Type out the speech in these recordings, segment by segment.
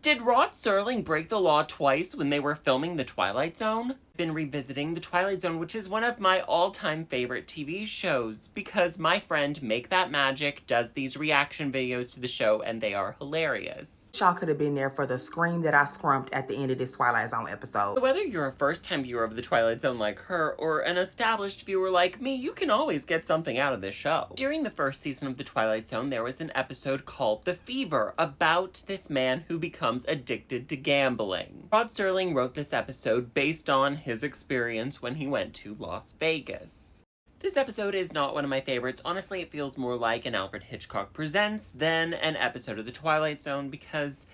Did Rod Serling break the law twice when they were filming The Twilight Zone? Been revisiting The Twilight Zone, which is one of my all-time favorite TV shows, because my friend Make That Magic does these reaction videos to the show, and they are hilarious. Y'all could have been there for the scream that I scrumped at the end of this Twilight Zone episode. So whether you're a first-time viewer of The Twilight Zone like her, or an established viewer like me, you can always get something out of this show. During the first season of The Twilight Zone, there was an episode called The Fever, about this man who becomes addicted to gambling. Rod Serling wrote this episode based on his experience when he went to Las Vegas. This episode is not one of my favorites. Honestly, it feels more like an Alfred Hitchcock Presents than an episode of The Twilight Zone because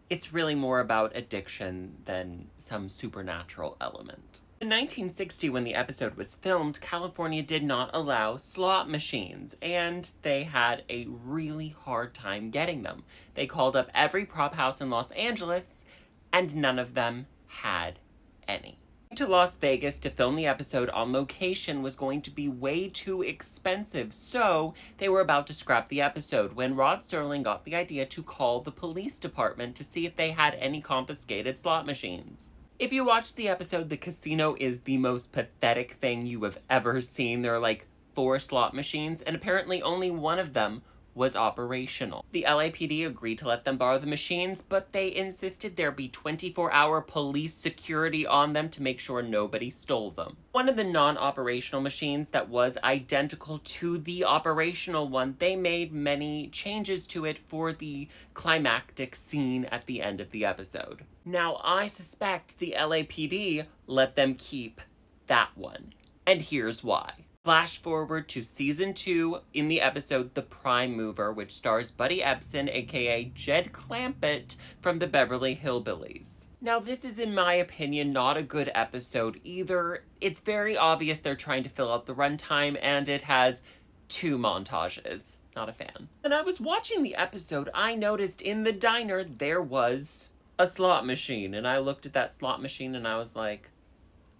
it's really more about addiction than some supernatural element. In 1960, when the episode was filmed, California did not allow slot machines, and they had a really hard time getting them. They called up every prop house in Los Angeles, and none of them had any. To Las Vegas to film the episode on location was going to be way too expensive, so they were about to scrap the episode when Rod Serling got the idea to call the police department to see if they had any confiscated slot machines. If you watch the episode, the casino is the most pathetic thing you have ever seen. There are like 4 slot machines, and apparently only one of them was operational. The LAPD agreed to let them borrow the machines, but they insisted there be 24-hour police security on them to make sure nobody stole them. One of the non-operational machines that was identical to the operational one, they made many changes to it for the climactic scene at the end of the episode. Now, I suspect the LAPD let them keep that one, and here's why. Flash forward to season 2 in the episode The Prime Mover, which stars Buddy Ebsen, aka Jed Clampett from the Beverly Hillbillies. Now, this is, in my opinion, not a good episode either. It's very obvious they're trying to fill out the runtime, and it has 2 montages. Not a fan. When I was watching the episode, I noticed in the diner there was a slot machine, and I looked at that slot machine and I was like,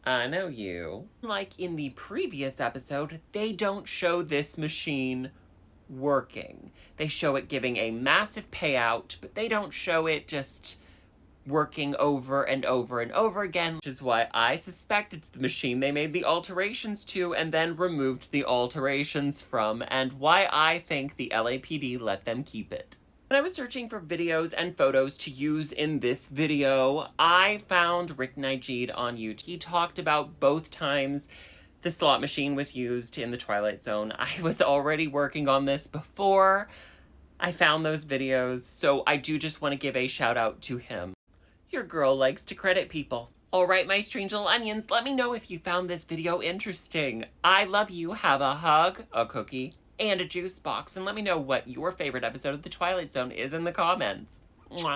I know you. Like in the previous episode, they don't show this machine working. They show it giving a massive payout, but they don't show it just working over and over and over again, which is why I suspect it's the machine they made the alterations to and then removed the alterations from, and why I think the LAPD let them keep it. When I was searching for videos and photos to use in this video, I found Rick Nigid on YouTube. He talked about both times the slot machine was used in The Twilight Zone. I was already working on this before I found those videos, so I do just want to give a shout out to him. Your girl likes to credit people. Alright, my strange little onions, let me know if you found this video interesting. I love you. Have a hug, a cookie, and a juice box, and let me know what your favorite episode of The Twilight Zone is in the comments. Mwah.